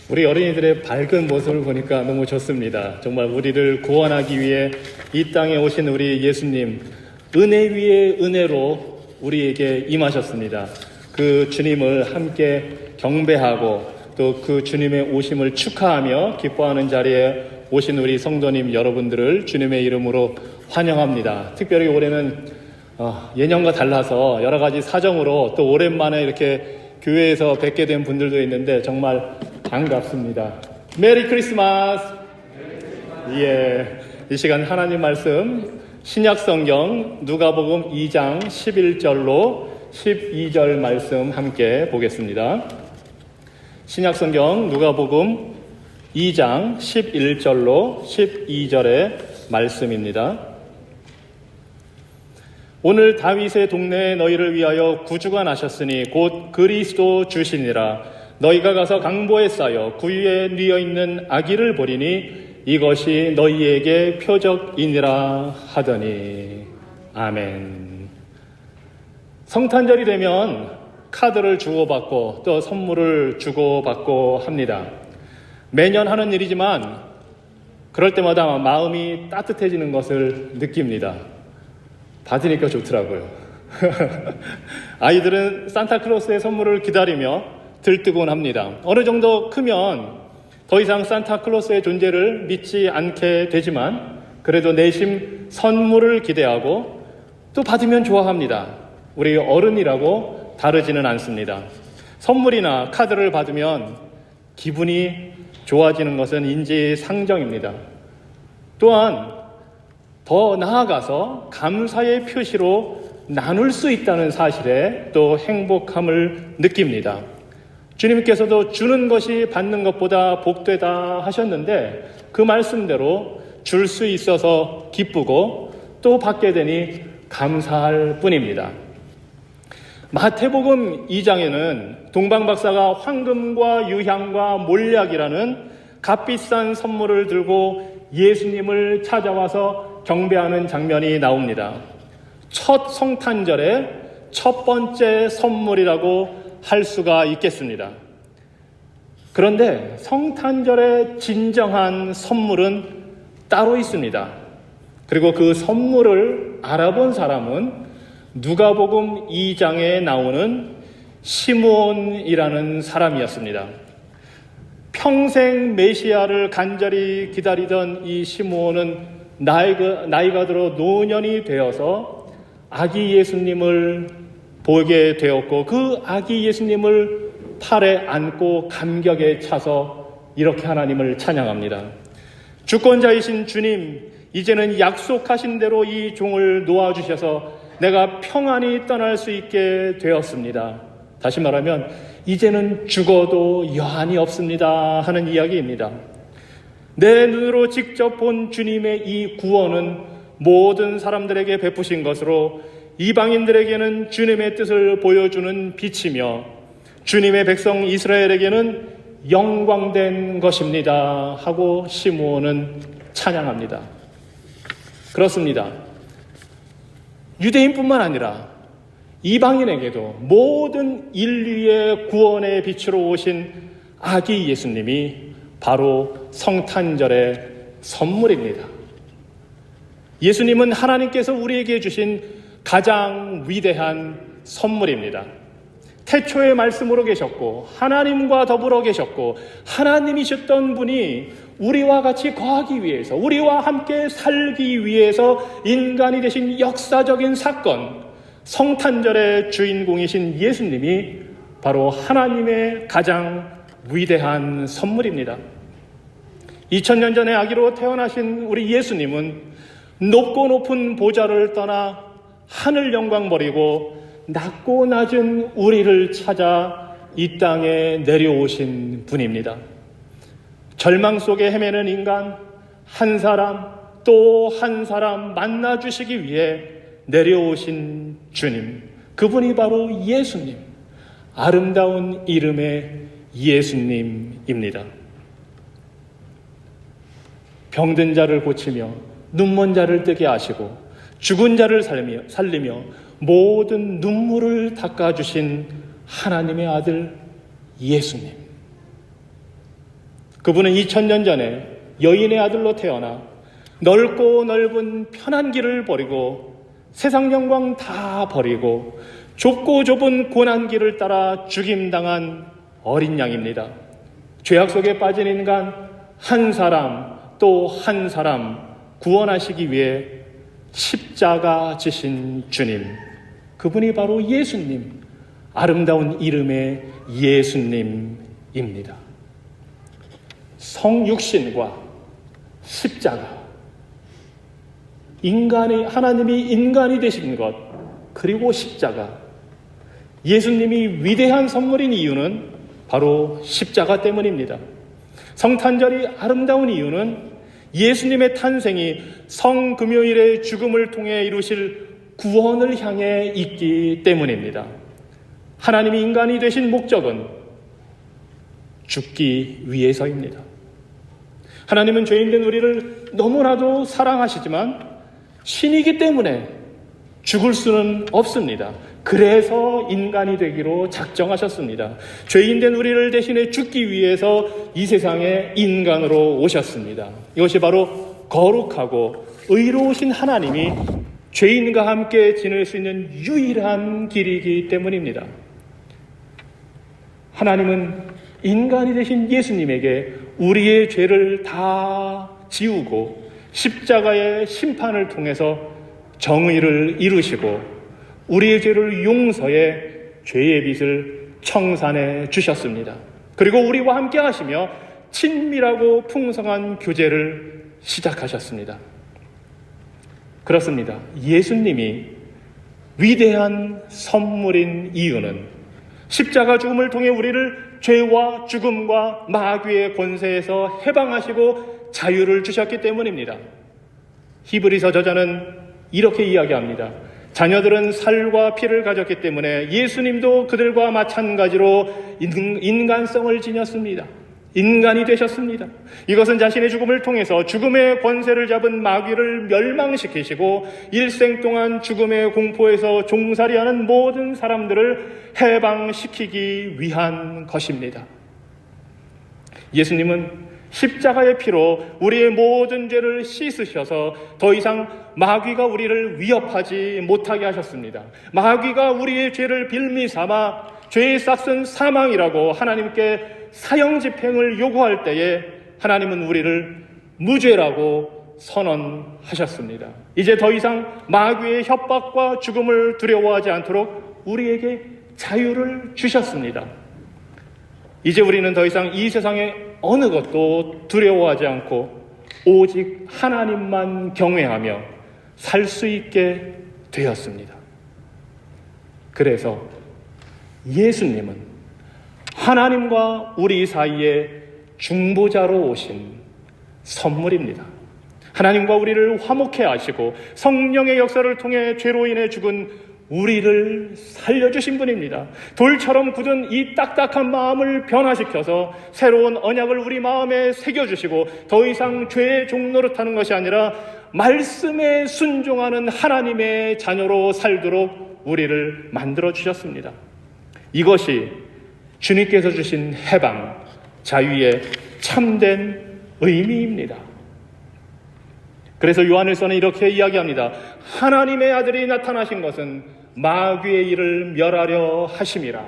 우리 어린이들의 밝은 모습을 보니까 너무 좋습니다. 정말 우리를 구원하기 위해 이 땅에 오신 우리 예수님, 은혜 위에 은혜로 우리에게 임하셨습니다. 그 주님을 함께 경배하고 또 그 주님의 오심을 축하하며 기뻐하는 자리에 오신 우리 성도님 여러분들을 주님의 이름으로 환영합니다. 특별히 올해는 예년과 달라서 여러 가지 사정으로 또 오랜만에 이렇게 교회에서 뵙게 된 분들도 있는데 정말 반갑습니다. 메리 크리스마스! 예, 이 시간 하나님 말씀 신약 성경 누가복음 2장 11절로 12절 말씀 함께 보겠습니다. 신약 성경 누가복음 2장 11절로 12절의 말씀입니다. 오늘 다윗의 동네에 너희를 위하여 구주가 나셨으니 곧 그리스도 주시니라. 너희가 가서 강보에 쌓여 구유에 뉘어 있는 아기를 보리니 이것이 너희에게 표적이니라 하더니. 아멘. 성탄절이 되면 카드를 주고받고 또 선물을 주고받고 합니다. 매년 하는 일이지만 그럴 때마다 마음이 따뜻해지는 것을 느낍니다. 받으니까 좋더라고요. 아이들은 산타클로스의 선물을 기다리며 들뜨곤 합니다. 어느 정도 크면 더 이상 산타클로스의 존재를 믿지 않게 되지만 그래도 내심 선물을 기대하고 또 받으면 좋아합니다. 우리 어른이라고 다르지는 않습니다. 선물이나 카드를 받으면 기분이 좋아지는 것은 인지상정입니다. 또한 더 나아가서 감사의 표시로 나눌 수 있다는 사실에 또 행복함을 느낍니다. 주님께서도 주는 것이 받는 것보다 복되다 하셨는데 그 말씀대로 줄 수 있어서 기쁘고 또 받게 되니 감사할 뿐입니다. 마태복음 2장에는 동방박사가 황금과 유향과 몰약이라는 값비싼 선물을 들고 예수님을 찾아와서 경배하는 장면이 나옵니다. 첫 성탄절의 첫 번째 선물이라고 할 수가 있겠습니다. 그런데 성탄절의 진정한 선물은 따로 있습니다. 그리고 그 선물을 알아본 사람은 누가복음 2장에 나오는 시므온이라는 사람이었습니다. 평생 메시아를 간절히 기다리던 이 시므온은 나이가 들어 노년이 되어서 아기 예수님을 보게 되었고 그 아기 예수님을 팔에 안고 감격에 차서 이렇게 하나님을 찬양합니다. 주권자이신 주님, 이제는 약속하신 대로 이 종을 놓아주셔서 내가 평안히 떠날 수 있게 되었습니다. 다시 말하면 이제는 죽어도 여한이 없습니다 하는 이야기입니다. 내 눈으로 직접 본 주님의 이 구원은 모든 사람들에게 베푸신 것으로 이방인들에게는 주님의 뜻을 보여주는 빛이며 주님의 백성 이스라엘에게는 영광된 것입니다 하고 시므온은 찬양합니다. 그렇습니다. 유대인뿐만 아니라 이방인에게도 모든 인류의 구원의 빛으로 오신 아기 예수님이 바로 성탄절의 선물입니다. 예수님은 하나님께서 우리에게 주신 가장 위대한 선물입니다. 태초의 말씀으로 계셨고 하나님과 더불어 계셨고 하나님이셨던 분이 우리와 같이 거하기 위해서 우리와 함께 살기 위해서 인간이 되신 역사적인 사건 성탄절의 주인공이신 예수님이 바로 하나님의 가장 위대한 선물입니다. 2000년 전에 아기로 태어나신 우리 예수님은 높고 높은 보좌를 떠나 하늘 영광 버리고 낮고 낮은 우리를 찾아 이 땅에 내려오신 분입니다. 절망 속에 헤매는 인간 한 사람 또 한 사람 만나주시기 위해 내려오신 주님, 그분이 바로 예수님, 아름다운 이름의 예수님입니다. 병든 자를 고치며 눈먼 자를 뜨게 하시고 죽은 자를 살리며 모든 눈물을 닦아주신 하나님의 아들 예수님. 그분은 2000년 전에 여인의 아들로 태어나 넓고 넓은 편한 길을 버리고 세상 영광 다 버리고 좁고 좁은 고난 길을 따라 죽임당한 어린 양입니다. 죄악 속에 빠진 인간 한 사람 또 한 사람 구원하시기 위해 십자가 지신 주님, 그분이 바로 예수님, 아름다운 이름의 예수님입니다. 성육신과 십자가, 하나님이 인간이 되신 것, 그리고 십자가, 예수님이 위대한 선물인 이유는 바로 십자가 때문입니다. 성탄절이 아름다운 이유는 예수님의 탄생이 성금요일의 죽음을 통해 이루실 구원을 향해 있기 때문입니다. 하나님이 인간이 되신 목적은 죽기 위해서입니다. 하나님은 죄인된 우리를 너무나도 사랑하시지만 신이기 때문에 죽을 수는 없습니다. 그래서 인간이 되기로 작정하셨습니다. 죄인된 우리를 대신해 죽기 위해서 이 세상에 인간으로 오셨습니다. 이것이 바로 거룩하고 의로우신 하나님이 죄인과 함께 지낼 수 있는 유일한 길이기 때문입니다. 하나님은 인간이 되신 예수님에게 우리의 죄를 다 지우고 십자가의 심판을 통해서 정의를 이루시고 우리의 죄를 용서해 죄의 빚을 청산해 주셨습니다. 그리고 우리와 함께 하시며 친밀하고 풍성한 교제를 시작하셨습니다. 그렇습니다. 예수님이 위대한 선물인 이유는 십자가 죽음을 통해 우리를 죄와 죽음과 마귀의 권세에서 해방하시고 자유를 주셨기 때문입니다. 히브리서 저자는 이렇게 이야기합니다. 자녀들은 살과 피를 가졌기 때문에 예수님도 그들과 마찬가지로 인간성을 지녔습니다. 인간이 되셨습니다. 이것은 자신의 죽음을 통해서 죽음의 권세를 잡은 마귀를 멸망시키시고 일생 동안 죽음의 공포에서 종살이하는 모든 사람들을 해방시키기 위한 것입니다. 예수님은 십자가의 피로 우리의 모든 죄를 씻으셔서 더 이상 마귀가 우리를 위협하지 못하게 하셨습니다. 마귀가 우리의 죄를 빌미 삼아 죄의 싹은 사망이라고 하나님께 사형 집행을 요구할 때에 하나님은 우리를 무죄라고 선언하셨습니다. 이제 더 이상 마귀의 협박과 죽음을 두려워하지 않도록 우리에게 자유를 주셨습니다. 이제 우리는 더 이상 이 세상의 어느 것도 두려워하지 않고 오직 하나님만 경외하며 살 수 있게 되었습니다. 그래서 예수님은 하나님과 우리 사이에 중보자로 오신 선물입니다. 하나님과 우리를 화목해 하시고 성령의 역사를 통해 죄로 인해 죽은 우리를 살려주신 분입니다. 돌처럼 굳은 이 딱딱한 마음을 변화시켜서 새로운 언약을 우리 마음에 새겨주시고 더 이상 죄의 종노릇하는 것이 아니라 말씀에 순종하는 하나님의 자녀로 살도록 우리를 만들어주셨습니다. 이것이 주님께서 주신 해방, 자유의 참된 의미입니다. 그래서 요한일서는 이렇게 이야기합니다. 하나님의 아들이 나타나신 것은 마귀의 일을 멸하려 하심이라.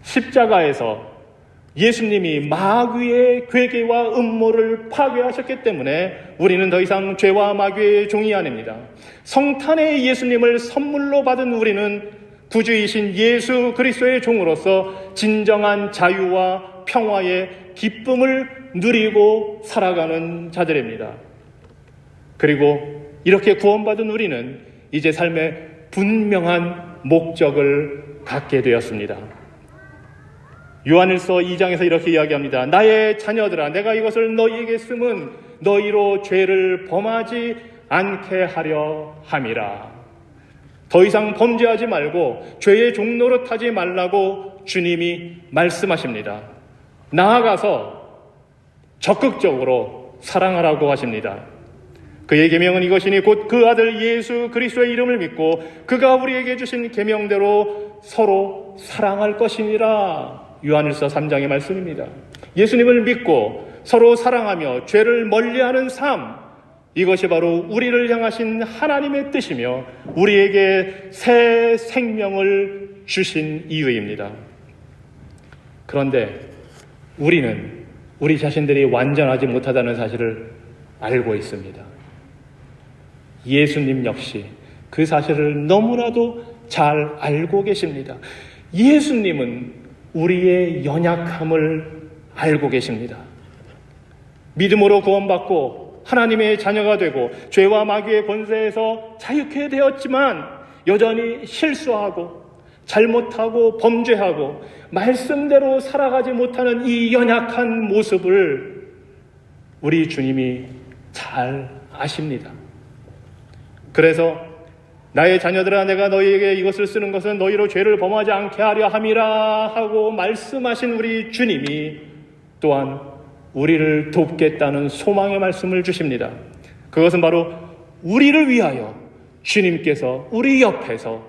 십자가에서 예수님이 마귀의 괴계와 음모를 파괴하셨기 때문에 우리는 더 이상 죄와 마귀의 종이 아닙니다. 성탄의 예수님을 선물로 받은 우리는 구주이신 예수 그리스도의 종으로서 진정한 자유와 평화의 기쁨을 누리고 살아가는 자들입니다. 그리고 이렇게 구원받은 우리는 이제 삶의 분명한 목적을 갖게 되었습니다. 요한일서 2장에서 이렇게 이야기합니다. 나의 자녀들아, 내가 이것을 너희에게 쓰면 너희로 죄를 범하지 않게 하려 함이라. 더 이상 범죄하지 말고 죄의 종노릇하지 말라고 주님이 말씀하십니다. 나아가서 적극적으로 사랑하라고 하십니다. 그의 계명은 이것이니 곧 그 아들 예수 그리스도의 이름을 믿고 그가 우리에게 주신 계명대로 서로 사랑할 것이니라. 요한일서 3장의 말씀입니다. 예수님을 믿고 서로 사랑하며 죄를 멀리하는 삶, 이것이 바로 우리를 향하신 하나님의 뜻이며 우리에게 새 생명을 주신 이유입니다. 그런데 우리는 우리 자신들이 완전하지 못하다는 사실을 알고 있습니다. 예수님 역시 그 사실을 너무나도 잘 알고 계십니다. 예수님은 우리의 연약함을 알고 계십니다. 믿음으로 구원받고 하나님의 자녀가 되고 죄와 마귀의 권세에서 자유케 되었지만 여전히 실수하고 잘못하고 범죄하고 말씀대로 살아가지 못하는 이 연약한 모습을 우리 주님이 잘 아십니다. 그래서 나의 자녀들아, 내가 너희에게 이것을 쓰는 것은 너희로 죄를 범하지 않게 하려 함이라 하고 말씀하신 우리 주님이 또한 우리를 돕겠다는 소망의 말씀을 주십니다. 그것은 바로 우리를 위하여 주님께서 우리 옆에서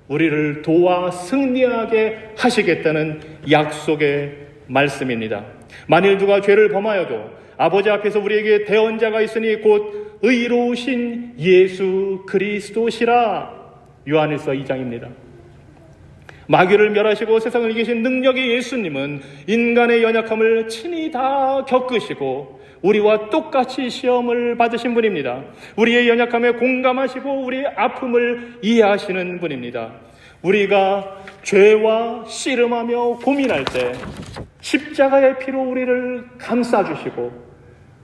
우리를 도와 승리하게 하시겠다는 약속의 말씀입니다. 만일 누가 죄를 범하여도 아버지 앞에서 우리에게 대언자가 있으니 곧 의로우신 예수 그리스도시라. 요한일서 2장입니다. 마귀를 멸하시고 세상을 이기신 능력의 예수님은 인간의 연약함을 친히 다 겪으시고 우리와 똑같이 시험을 받으신 분입니다. 우리의 연약함에 공감하시고 우리의 아픔을 이해하시는 분입니다. 우리가 죄와 씨름하며 고민할 때 십자가의 피로 우리를 감싸주시고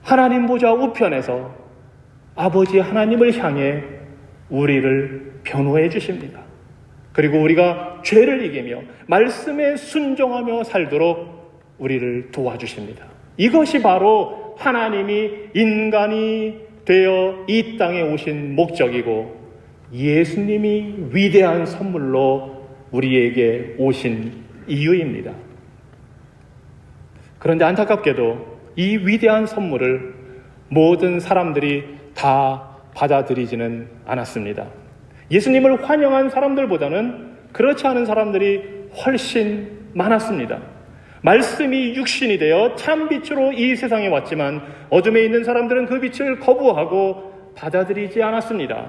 하나님 보좌 우편에서 아버지 하나님을 향해 우리를 변호해 주십니다. 그리고 우리가 죄를 이기며 말씀에 순종하며 살도록 우리를 도와주십니다. 이것이 바로 하나님이 인간이 되어 이 땅에 오신 목적이고 예수님이 위대한 선물로 우리에게 오신 이유입니다. 그런데 안타깝게도 이 위대한 선물을 모든 사람들이 다 받아들이지는 않았습니다. 예수님을 환영한 사람들보다는 그렇지 않은 사람들이 훨씬 많았습니다. 말씀이 육신이 되어 참 빛으로 이 세상에 왔지만 어둠에 있는 사람들은 그 빛을 거부하고 받아들이지 않았습니다.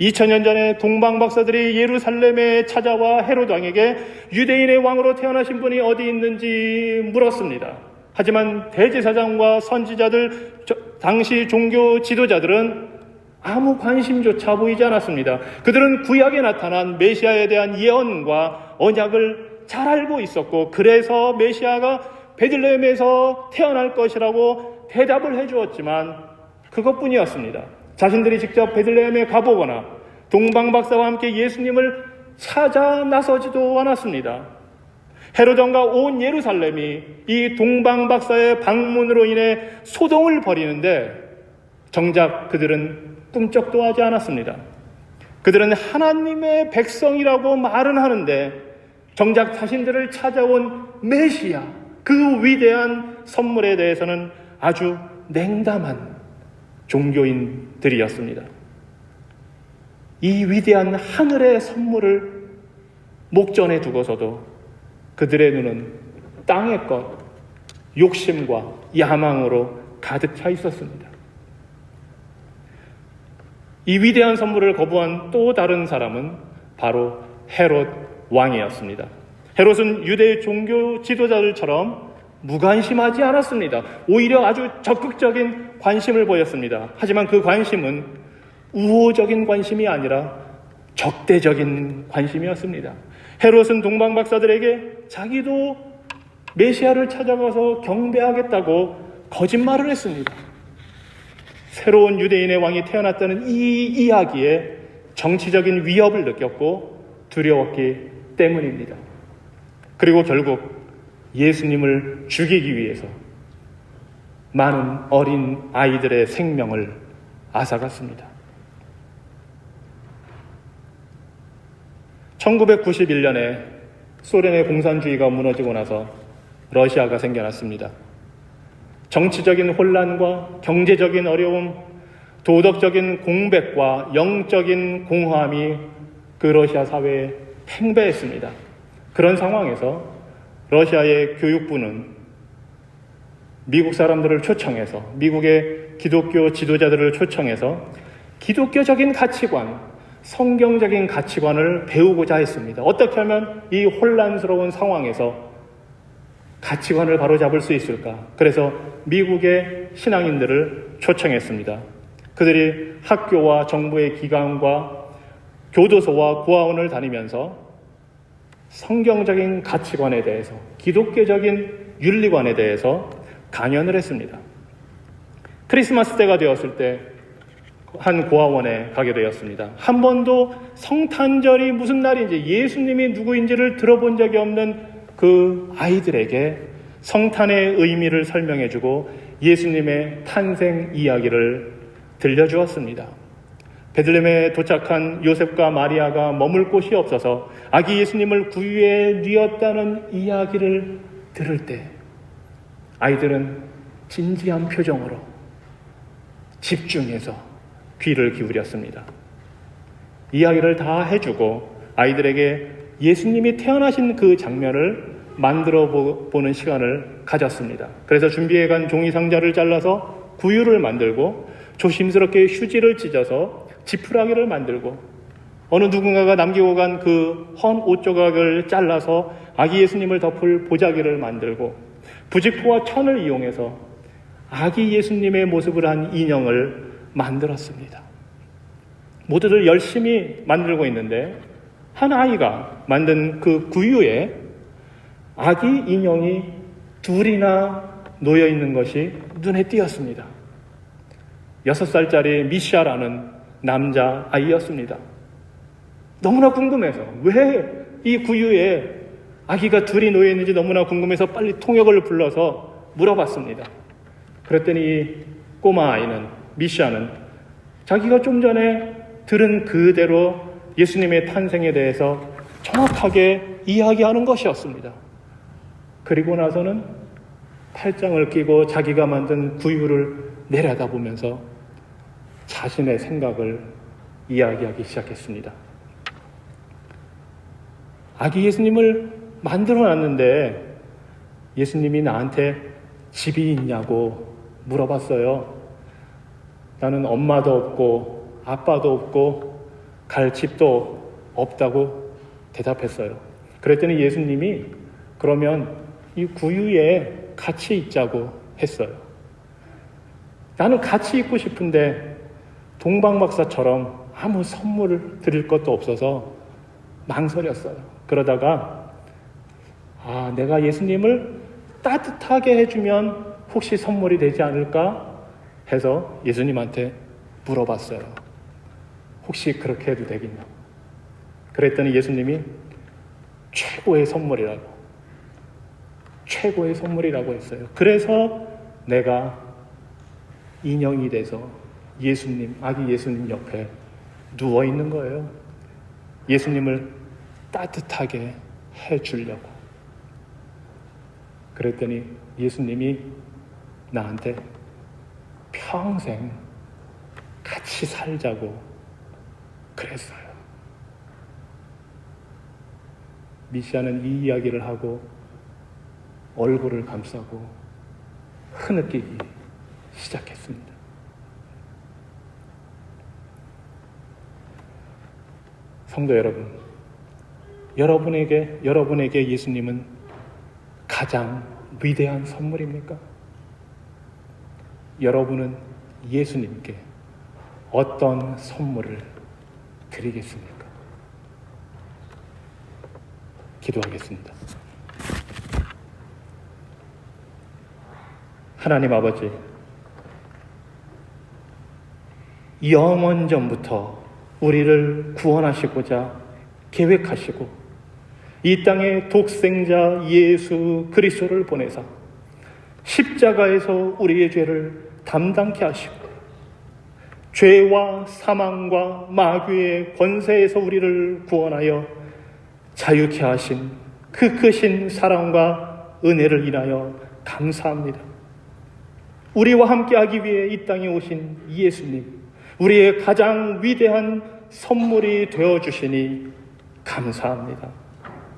2000년 전에 동방박사들이 예루살렘에 찾아와 헤롯 왕에게 유대인의 왕으로 태어나신 분이 어디 있는지 물었습니다. 하지만 대제사장과 선지자들, 당시 종교 지도자들은 아무 관심조차 보이지 않았습니다. 그들은 구약에 나타난 메시아에 대한 예언과 언약을 잘 알고 있었고 그래서 메시아가 베들레헴에서 태어날 것이라고 대답을 해주었지만 그것뿐이었습니다. 자신들이 직접 베들레헴에 가보거나 동방박사와 함께 예수님을 찾아 나서지도 않았습니다. 헤롯 왕과 온 예루살렘이 이 동방박사의 방문으로 인해 소동을 벌이는데 정작 그들은 꿈쩍도 하지 않았습니다. 그들은 하나님의 백성이라고 말은 하는데 정작 자신들을 찾아온 메시아, 그 위대한 선물에 대해서는 아주 냉담한 종교인들이었습니다. 이 위대한 하늘의 선물을 목전에 두고서도 그들의 눈은 땅의 것, 욕심과 야망으로 가득 차 있었습니다. 이 위대한 선물을 거부한 또 다른 사람은 바로 헤롯 왕이었습니다. 헤롯은 유대 종교 지도자들처럼 무관심하지 않았습니다. 오히려 아주 적극적인 관심을 보였습니다. 하지만 그 관심은 우호적인 관심이 아니라 적대적인 관심이었습니다. 헤롯은 동방박사들에게 자기도 메시아를 찾아가서 경배하겠다고 거짓말을 했습니다. 새로운 유대인의 왕이 태어났다는 이 이야기에 정치적인 위협을 느꼈고 두려웠기 때문입니다. 그리고 결국 예수님을 죽이기 위해서 많은 어린 아이들의 생명을 앗아갔습니다. 1991년에 소련의 공산주의가 무너지고 나서 러시아가 생겨났습니다. 정치적인 혼란과 경제적인 어려움, 도덕적인 공백과 영적인 공허함이 그 러시아 사회에 팽배했습니다. 그런 상황에서 러시아의 교육부는 미국 사람들을 초청해서, 미국의 기독교 지도자들을 초청해서 기독교적인 가치관, 성경적인 가치관을 배우고자 했습니다. 어떻게 하면 이 혼란스러운 상황에서 가치관을 바로잡을 수 있을까? 그래서 미국의 신앙인들을 초청했습니다. 그들이 학교와 정부의 기관과 교도소와 고아원을 다니면서 성경적인 가치관에 대해서, 기독교적인 윤리관에 대해서 강연을 했습니다. 크리스마스 때가 되었을 때 한 고아원에 가게 되었습니다. 한 번도 성탄절이 무슨 날인지, 예수님이 누구인지를 들어본 적이 없는 그 아이들에게 성탄의 의미를 설명해주고 예수님의 탄생 이야기를 들려주었습니다. 베들레헴에 도착한 요셉과 마리아가 머물 곳이 없어서 아기 예수님을 구유에 뉘었다는 이야기를 들을 때 아이들은 진지한 표정으로 집중해서 귀를 기울였습니다. 이야기를 다 해주고 아이들에게 예수님이 태어나신 그 장면을 만들어 보는 시간을 가졌습니다. 그래서 준비해간 종이 상자를 잘라서 구유를 만들고 조심스럽게 휴지를 찢어서 지푸라기를 만들고 어느 누군가가 남기고 간 그 헌 옷 조각을 잘라서 아기 예수님을 덮을 보자기를 만들고 부직포와 천을 이용해서 아기 예수님의 모습을 한 인형을 만들었습니다. 모두들 열심히 만들고 있는데 한 아이가 만든 그 구유에 아기 인형이 둘이나 놓여 있는 것이 눈에 띄었습니다. 6살짜리 미샤라는 남자 아이였습니다. 너무나 궁금해서 왜 이 구유에 아기가 둘이 놓여 있는지 너무나 궁금해서 빨리 통역을 불러서 물어봤습니다. 그랬더니 이 꼬마 아이는, 미샤는 자기가 좀 전에 들은 그대로 예수님의 탄생에 대해서 정확하게 이야기하는 것이었습니다. 그리고 나서는 팔짱을 끼고 자기가 만든 구유를 내려다보면서 자신의 생각을 이야기하기 시작했습니다. 아기 예수님을 만들어 놨는데 예수님이 나한테 집이 있냐고 물어봤어요. 나는 엄마도 없고 아빠도 없고 갈 집도 없다고 대답했어요. 그랬더니 예수님이 그러면 이 구유에 같이 있자고 했어요. 나는 같이 있고 싶은데 동방박사처럼 아무 선물을 드릴 것도 없어서 망설였어요. 그러다가 내가 예수님을 따뜻하게 해주면 혹시 선물이 되지 않을까 해서 예수님한테 물어봤어요. 혹시 그렇게 해도 되겠냐? 그랬더니 예수님이 최고의 선물이라고 했어요. 그래서 내가 인형이 돼서 아기 예수님 옆에 누워 있는 거예요. 예수님을 따뜻하게 해주려고. 그랬더니 예수님이 나한테 평생 같이 살자고 그랬어요. 미샤는 이 이야기를 하고 얼굴을 감싸고 흐느끼기 시작했습니다. 성도 여러분, 여러분에게 예수님은 가장 위대한 선물입니까? 여러분은 예수님께 어떤 선물을 드리겠습니까? 기도하겠습니다. 하나님 아버지, 영원 전부터 우리를 구원하시고자 계획하시고 이 땅에 독생자 예수 그리스도를 보내사 십자가에서 우리의 죄를 담당케 하시고 죄와 사망과 마귀의 권세에서 우리를 구원하여 자유케 하신 그 크신 사랑과 은혜를 인하여 감사합니다. 우리와 함께하기 위해 이 땅에 오신 예수님, 우리의 가장 위대한 선물이 되어주시니 감사합니다.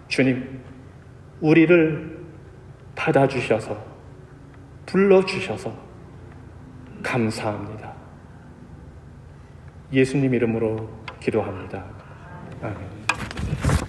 주님, 우리를 받아주셔서 불러주셔서 감사합니다. 예수님 이름으로 기도합니다. 아멘.